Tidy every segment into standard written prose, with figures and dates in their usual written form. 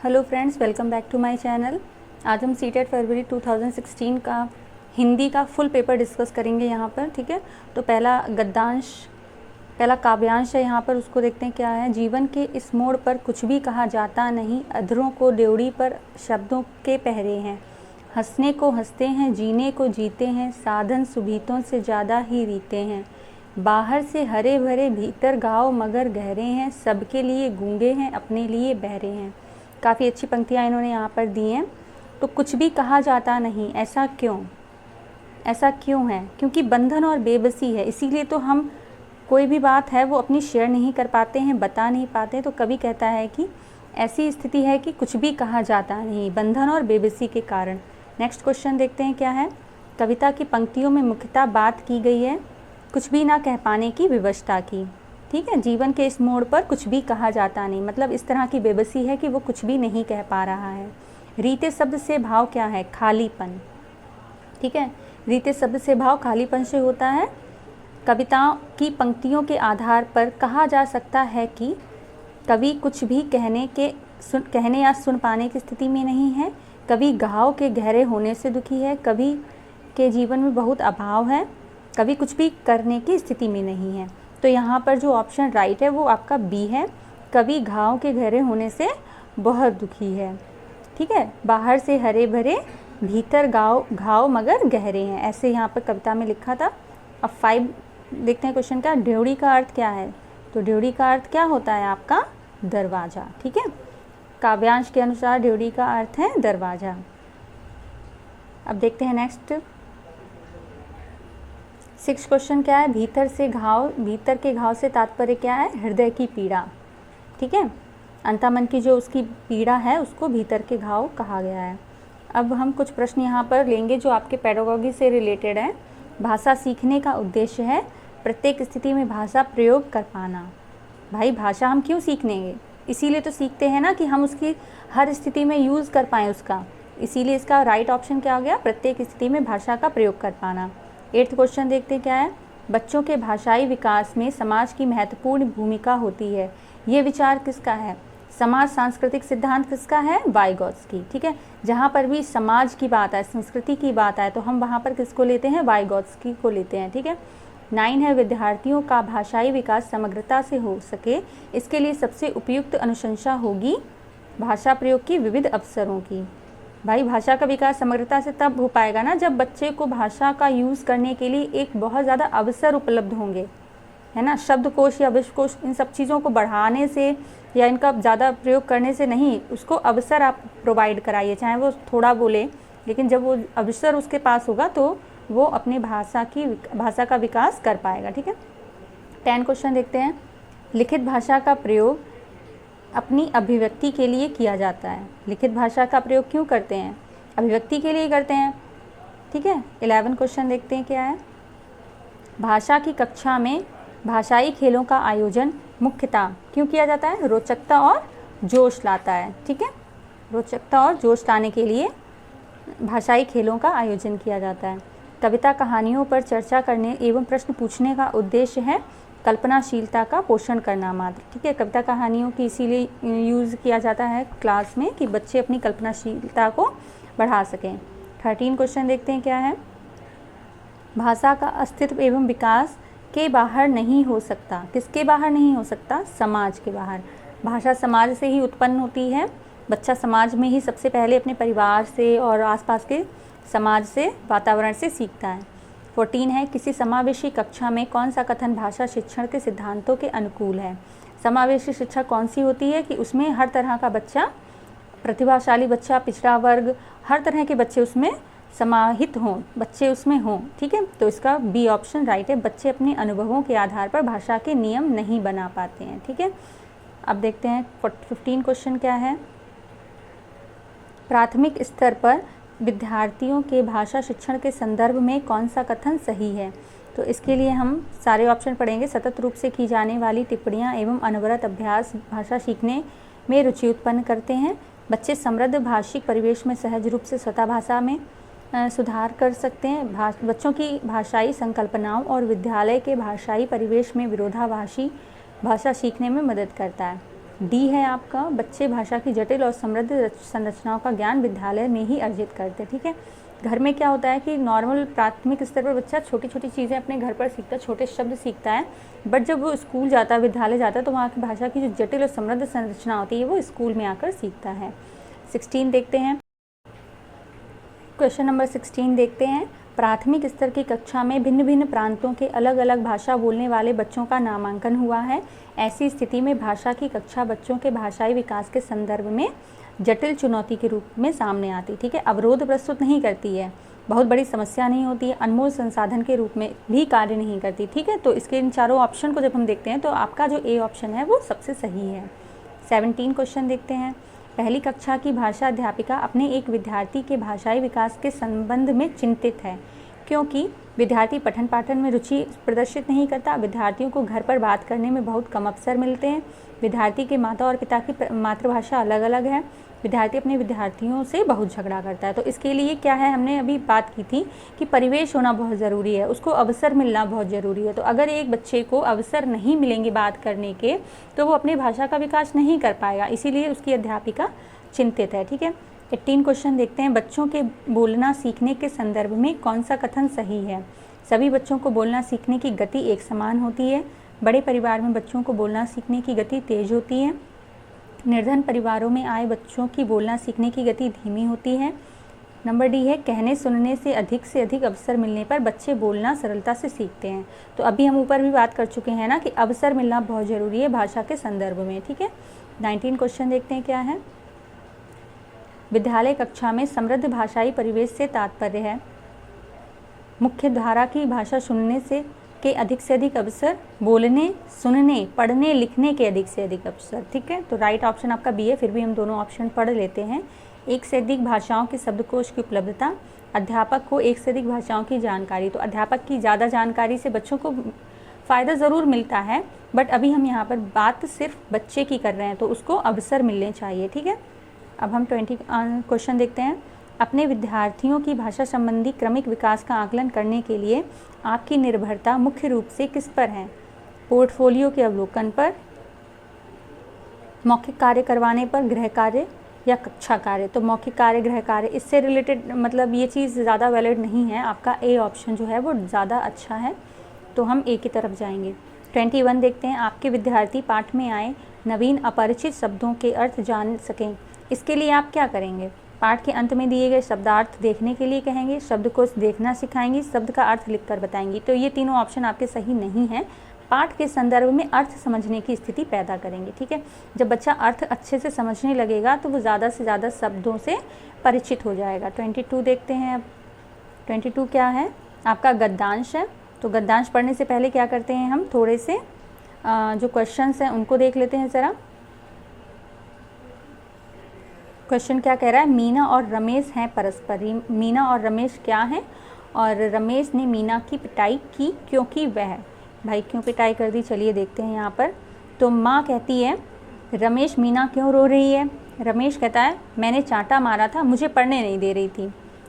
Hello friends, welcome back to my channel. आज हम CTET फरवरी 2016 का हिंदी का फुल पेपर डिस्कस करेंगे यहाँ पर। ठीक है, तो पहला काव्यांश है यहाँ पर, उसको देखते हैं क्या है। जीवन के इस मोड़ पर कुछ भी कहा जाता नहीं, अधरों को ड्योढ़ी पर शब्दों के पहरे हैं। हंसने को हंसते हैं, जीने को जीते हैं, साधन सुभीतों से ज़्यादा ही रीते हैं। बाहर से हरे भरे, भीतर घाव मगर गहरे हैं, सबके लिए गूंगे हैं, अपने लिए बहरे हैं। काफ़ी अच्छी पंक्तियाँ इन्होंने यहाँ पर दी हैं। तो कुछ भी कहा जाता नहीं, ऐसा क्यों है? क्योंकि बंधन और बेबसी है, इसीलिए तो हम कोई भी बात है वो अपनी शेयर नहीं कर पाते हैं, बता नहीं पाते। तो कवि कहता है कि ऐसी स्थिति है कि कुछ भी कहा जाता नहीं, बंधन और बेबसी के कारण। नेक्स्ट क्वेश्चन देखते हैं क्या है। कविता की पंक्तियों में मुख्यतः बात की गई है कुछ भी ना कह पाने की विवशता की। ठीक है, जीवन के इस मोड़ पर कुछ भी कहा जाता नहीं, मतलब इस तरह की बेबसी है कि वो कुछ भी नहीं कह पा रहा है। रीते शब्द से भाव क्या है? खालीपन। ठीक है, रीते शब्द से भाव खालीपन से होता है। कविताओं की पंक्तियों के आधार पर कहा जा सकता है कि कवि कुछ भी कहने या सुन पाने की स्थिति में नहीं है। कवि घाव के गहरे होने से दुखी है। कवि के जीवन में बहुत अभाव है। कवि कुछ भी करने की स्थिति में नहीं है। तो यहाँ पर जो ऑप्शन राइट है वो आपका बी है। कवि घाव के गहरे होने से बहुत दुखी है। ठीक है, बाहर से हरे भरे, भीतर घाव मगर गहरे हैं, ऐसे यहाँ पर कविता में लिखा था। अब 5 देखते हैं क्वेश्चन का। ड्योढ़ी का अर्थ क्या है? तो ड्योढ़ी का अर्थ क्या होता है आपका? दरवाज़ा। ठीक है, काव्यांश के अनुसार ड्योढ़ी का अर्थ है दरवाज़ा। अब देखते हैं नेक्स्ट 6 क्वेश्चन क्या है। भीतर के घाव से तात्पर्य क्या है? हृदय की पीड़ा। ठीक है, अंतःमन की जो उसकी पीड़ा है उसको भीतर के घाव कहा गया है। अब हम कुछ प्रश्न यहाँ पर लेंगे जो आपके पेडागॉजी से रिलेटेड है। भाषा सीखने का उद्देश्य है प्रत्येक स्थिति में भाषा प्रयोग कर पाना। भाई भाषा हम क्यों सीखेंगे? इसीलिए तो सीखते हैं ना कि हम उसकी हर स्थिति में यूज़ कर पाएँ उसका। इसीलिए इसका राइट ऑप्शन क्या हो गया? प्रत्येक स्थिति में भाषा का प्रयोग कर पाना। 8th क्वेश्चन देखते हैं क्या है। बच्चों के भाषाई विकास में समाज की महत्वपूर्ण भूमिका होती है, ये विचार किसका है? समाज सांस्कृतिक सिद्धांत किसका है? वाइगॉत्स्की। ठीक है, जहाँ पर भी समाज की बात आए, संस्कृति की बात आए, तो हम वहाँ पर किसको लेते हैं? वाइगॉत्स्की को लेते हैं। ठीक है, 9 है विद्यार्थियों का भाषाई विकास समग्रता से हो सके, इसके लिए सबसे उपयुक्त अनुशंसा होगी भाषा प्रयोग की विविध अवसरों की। भाई भाषा का विकास समग्रता से तब हो पाएगा ना जब बच्चे को भाषा का यूज़ करने के लिए एक बहुत ज़्यादा अवसर उपलब्ध होंगे, है ना। शब्दकोश या विश्वकोश इन सब चीज़ों को बढ़ाने से या इनका ज़्यादा प्रयोग करने से नहीं, उसको अवसर आप प्रोवाइड कराइए, चाहे वो थोड़ा बोले, लेकिन जब वो अवसर उसके पास होगा तो वो अपनी भाषा का विकास कर पाएगा। ठीक है, 10 क्वेश्चन देखते हैं। लिखित भाषा का प्रयोग अपनी अभिव्यक्ति के लिए किया जाता है। लिखित भाषा का प्रयोग क्यों करते हैं? अभिव्यक्ति के लिए करते हैं। ठीक है, 11 क्वेश्चन देखते हैं क्या है। भाषा की कक्षा में भाषाई खेलों का आयोजन मुख्यतः क्यों किया जाता है? रोचकता और जोश लाता है। ठीक है, रोचकता और जोश लाने के लिए भाषाई खेलों का आयोजन किया जाता है। कविता कहानियों पर चर्चा करने एवं प्रश्न पूछने का उद्देश्य है कल्पनाशीलता का पोषण करना मात्र। ठीक है, कविता कहानियों की इसीलिए यूज़ किया जाता है क्लास में कि बच्चे अपनी कल्पनाशीलता को बढ़ा सकें। 13 क्वेश्चन देखते हैं क्या है। भाषा का अस्तित्व एवं विकास के बाहर नहीं हो सकता। किसके बाहर नहीं हो सकता? समाज के बाहर। भाषा समाज से ही उत्पन्न होती है। बच्चा समाज में ही सबसे पहले अपने परिवार से और आसपास के समाज से, वातावरण से सीखता है। 14 है किसी समावेशी कक्षा में कौन सा कथन भाषा शिक्षण के सिद्धांतों के अनुकूल है? समावेशी शिक्षा कौन सी होती है कि उसमें हर तरह का बच्चा, प्रतिभाशाली बच्चा, पिछड़ा वर्ग, हर तरह के बच्चे उसमें समाहित हों, बच्चे उसमें हों। ठीक है, तो इसका बी ऑप्शन राइट है। बच्चे अपने अनुभवों के आधार पर भाषा के नियम नहीं बना पाते हैं। ठीक है, अब देखते हैं 15 क्वेश्चन क्या है। प्राथमिक स्तर पर विद्यार्थियों के भाषा शिक्षण के संदर्भ में कौन सा कथन सही है? तो इसके लिए हम सारे ऑप्शन पढ़ेंगे। सतत रूप से की जाने वाली टिप्पणियाँ एवं अनवरत अभ्यास भाषा सीखने में रुचि उत्पन्न करते हैं। बच्चे समृद्ध भाषिक परिवेश में सहज रूप से स्वतः भाषा में सुधार कर सकते हैं। बच्चों की भाषाई संकल्पनाओं और विद्यालय के भाषाई परिवेश में विरोधाभासी भाषा सीखने में मदद करता है। डी है आपका, बच्चे भाषा की जटिल और समृद्ध संरचनाओं का ज्ञान विद्यालय में ही अर्जित करते हैं। ठीक है, घर में क्या होता है कि नॉर्मल प्राथमिक स्तर पर बच्चा छोटी छोटी चीज़ें अपने घर पर सीखता है, छोटे शब्द सीखता है, बट जब वो स्कूल जाता है, विद्यालय जाता है, तो वहाँ की भाषा की जो जटिल और समृद्ध संरचना होती है वो स्कूल में आकर सीखता है। 16 देखते हैं, क्वेश्चन नंबर 16 देखते हैं। प्राथमिक स्तर की कक्षा में भिन्न भिन्न प्रांतों के अलग अलग भाषा बोलने वाले बच्चों का नामांकन हुआ है। ऐसी स्थिति में भाषा की कक्षा बच्चों के भाषाई विकास के संदर्भ में जटिल चुनौती के रूप में सामने आती। ठीक है, अवरोध प्रस्तुत नहीं करती है, बहुत बड़ी समस्या नहीं होती है, अनमोल संसाधन के रूप में भी कार्य नहीं करती। ठीक है, तो इसके इन चारों ऑप्शन को जब हम देखते हैं तो आपका जो ए ऑप्शन है वो सबसे सही है। 17 क्वेश्चन देखते हैं। पहली कक्षा की भाषा अध्यापिका अपने एक विद्यार्थी के भाषाई विकास के संबंध में चिंतित है, क्योंकि विद्यार्थी पठन पाठन में रुचि प्रदर्शित नहीं करता, विद्यार्थियों को घर पर बात करने में बहुत कम अवसर मिलते हैं, विद्यार्थी के माता और पिता की मातृभाषा अलग अलग है, विद्यार्थी अपने विद्यार्थियों से बहुत झगड़ा करता है। तो इसके लिए क्या है, हमने अभी बात की थी कि परिवेश होना बहुत ज़रूरी है, उसको अवसर मिलना बहुत ज़रूरी है। तो अगर एक बच्चे को अवसर नहीं मिलेंगे बात करने के, तो वो अपनी भाषा का विकास नहीं कर पाएगा, इसीलिए उसकी अध्यापिका चिंतित है। ठीक है, 18 क्वेश्चन देखते हैं। बच्चों के बोलना सीखने के संदर्भ में कौन सा कथन सही है? सभी बच्चों को बोलना सीखने की गति एक समान होती है। बड़े परिवार में बच्चों को बोलना सीखने की गति तेज होती है। निर्धन परिवारों में आए बच्चों की बोलना सीखने की गति धीमी होती है। नंबर डी है, कहने सुनने से अधिक अवसर मिलने पर बच्चे बोलना सरलता से सीखते हैं। तो अभी हम ऊपर भी बात कर चुके हैं ना कि अवसर मिलना बहुत ज़रूरी है भाषा के संदर्भ में। ठीक है, 19 क्वेश्चन देखते हैं क्या है। विद्यालय कक्षा में समृद्ध भाषाई परिवेश से तात्पर्य है मुख्य धारा की भाषा सुनने से के अधिक से अधिक अवसर, बोलने, सुनने, पढ़ने, लिखने के अधिक से अधिक अवसर। ठीक है, तो राइट ऑप्शन आपका बी है। फिर भी हम दोनों ऑप्शन पढ़ लेते हैं। एक से अधिक भाषाओं के शब्दकोश की उपलब्धता, अध्यापक को एक से अधिक भाषाओं की जानकारी। तो अध्यापक की ज़्यादा जानकारी से बच्चों को फ़ायदा ज़रूर मिलता है, बट अभी हम यहाँ पर बात सिर्फ बच्चे की कर रहे हैं, तो उसको अवसर मिलने चाहिए। ठीक है, अब हम 20 क्वेश्चन देखते हैं। अपने विद्यार्थियों की भाषा संबंधी क्रमिक विकास का आकलन करने के लिए आपकी निर्भरता मुख्य रूप से किस पर है? पोर्टफोलियो के अवलोकन पर, मौखिक कार्य करवाने पर, गृह कार्य या कक्षा कार्य? तो मौखिक कार्य, गृह कार्य, इससे रिलेटेड मतलब ये चीज़ ज़्यादा वैलिड नहीं है। आपका ए ऑप्शन जो है वो ज़्यादा अच्छा है, तो हम ए की तरफ जाएंगे। 21 देखते हैं। आपके विद्यार्थी पाठ में आए नवीन अपरिचित शब्दों के अर्थ जान सकें, इसके लिए आप क्या करेंगे? पाठ के अंत में दिए गए शब्दार्थ देखने के लिए कहेंगे, शब्द को देखना सिखाएंगी, शब्द का अर्थ लिखकर बताएंगी। तो ये तीनों ऑप्शन आपके सही नहीं हैं। पाठ के संदर्भ में अर्थ समझने की स्थिति पैदा करेंगे। ठीक है, जब बच्चा अर्थ अच्छे से समझने लगेगा तो वो ज़्यादा से ज़्यादा शब्दों से परिचित हो जाएगा। 22 देखते हैं। अब 22 क्या है? आपका गद्यांश है। तो गद्यांश पढ़ने से पहले क्या करते हैं, हम थोड़े से जो क्वेश्चंस हैं उनको देख लेते हैं ज़रा। क्वेश्चन क्या कह रहा है? मीना और रमेश हैं परस्पर। मीना और रमेश क्या हैं? और रमेश ने मीना की पिटाई की क्योंकि वह, भाई क्यों पिटाई कर दी, चलिए देखते हैं यहाँ पर। तो माँ कहती है रमेश मीना क्यों रो रही है? रमेश कहता है मैंने चांटा मारा था, मुझे पढ़ने नहीं दे रही थी।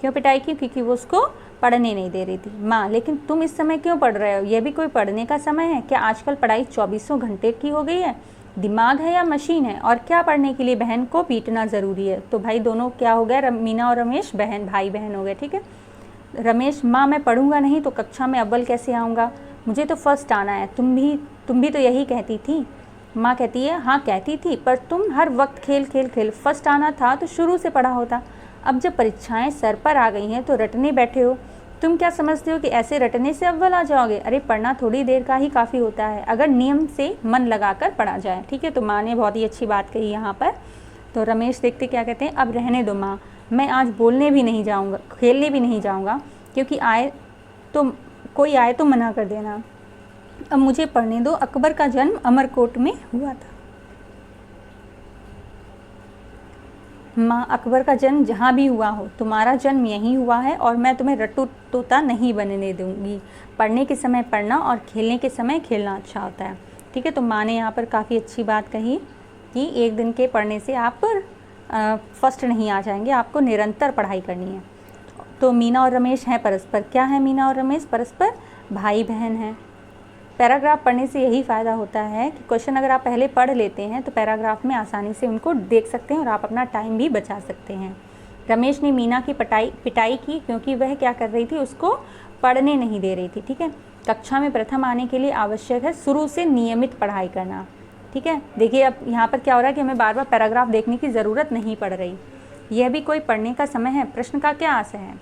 क्यों पिटाई की? क्योंकि वो उसको पढ़ने नहीं दे रही थी। माँ लेकिन तुम इस समय क्यों पढ़ रहे हो? यह भी कोई पढ़ने का समय है क्या? आजकल पढ़ाई 24 घंटे की हो गई है। दिमाग है या मशीन है? और क्या पढ़ने के लिए बहन को पीटना ज़रूरी है? तो भाई दोनों क्या हो गया, मीना और रमेश भाई बहन हो गए। ठीक है, रमेश माँ मैं पढ़ूंगा नहीं तो कक्षा में अव्वल कैसे आऊँगा, मुझे तो फर्स्ट आना है। तुम भी तो यही कहती थी। माँ कहती है हाँ कहती थी, पर तुम हर वक्त खेल, फर्स्ट आना था तो शुरू से पढ़ा होता। अब जब परीक्षाएं सर पर आ गई हैं तो रटने बैठे हो। तुम क्या समझते हो कि ऐसे रटने से अव्वल आ जाओगे? अरे पढ़ना थोड़ी देर का ही काफ़ी होता है, अगर नियम से मन लगाकर पढ़ा जाए। ठीक है, तो माँ ने बहुत ही अच्छी बात कही यहाँ पर। तो रमेश देखते क्या कहते हैं, अब रहने दो माँ, मैं आज बोलने भी नहीं जाऊँगा, खेलने भी नहीं जाऊँगा, क्योंकि कोई आए तो मना कर देना। अब मुझे पढ़ने दो। अकबर का जन्म अमरकोट में हुआ था। माँ अकबर का जन्म जहाँ भी हुआ हो, तुम्हारा जन्म यहीं हुआ है और मैं तुम्हें रट्टू तोता नहीं बनने दूंगी। पढ़ने के समय पढ़ना और खेलने के समय खेलना अच्छा होता है। ठीक है, तो माँ ने यहाँ पर काफ़ी अच्छी बात कही कि एक दिन के पढ़ने से आप फर्स्ट नहीं आ जाएंगे, आपको निरंतर पढ़ाई करनी है। तो मीना और रमेश हैं परस्पर। क्या है मीना और रमेश? परस्पर भाई बहन हैं। पैराग्राफ पढ़ने से यही फ़ायदा होता है कि क्वेश्चन अगर आप पहले पढ़ लेते हैं तो पैराग्राफ में आसानी से उनको देख सकते हैं और आप अपना टाइम भी बचा सकते हैं। रमेश ने मीना की पिटाई की क्योंकि वह क्या कर रही थी, उसको पढ़ने नहीं दे रही थी। ठीक है, कक्षा में प्रथम आने के लिए आवश्यक है शुरू से नियमित पढ़ाई करना। ठीक है, देखिए अब यहाँ पर क्या हो रहा है कि हमें बार बार पैराग्राफ देखने की ज़रूरत नहीं पड़ रही। यह भी कोई पढ़ने का समय है? प्रश्न का क्या आशय है?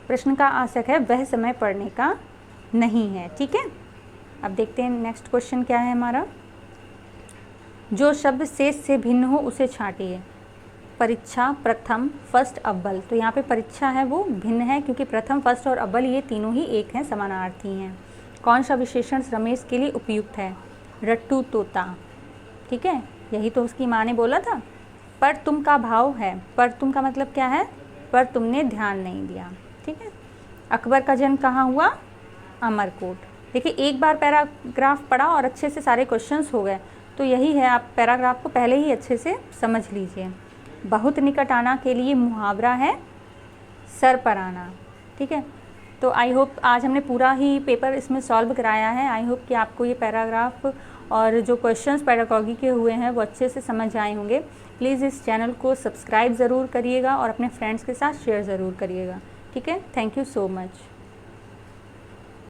प्रश्न का आशय है वह समय पढ़ने का नहीं है। ठीक है, अब देखते हैं नेक्स्ट क्वेश्चन क्या है हमारा। जो शब्द शेष से भिन्न हो उसे छांटिए। परीक्षा, प्रथम, फर्स्ट, अव्वल। तो यहाँ पे परीक्षा है वो भिन्न है क्योंकि प्रथम, फर्स्ट और अव्वल ये तीनों ही एक हैं, समानार्थी हैं। कौन सा विशेषण रमेश के लिए उपयुक्त है? रट्टू, तोता। ठीक है, यही तो उसकी माँ ने बोला था। पर तुम का भाव है, पर तुम का मतलब क्या है? पर तुमने ध्यान नहीं दिया। ठीक है, अकबर का जन्म कहाँ हुआ? अमरकोट। देखिए एक बार पैराग्राफ पढ़ा और अच्छे से सारे क्वेश्चंस हो गए, तो यही है, आप पैराग्राफ को पहले ही अच्छे से समझ लीजिए। बहुत निकट आना के लिए मुहावरा है सर पर आना। ठीक है, तो आई होप आज हमने पूरा ही पेपर इसमें सॉल्व कराया है। आई होप कि आपको ये पैराग्राफ और जो क्वेश्चंस पैडागॉजी के हुए हैं वो अच्छे से समझ आए होंगे। प्लीज़ इस चैनल को सब्सक्राइब ज़रूर करिएगा और अपने फ्रेंड्स के साथ शेयर ज़रूर करिएगा। ठीक है, थैंक यू सो मच।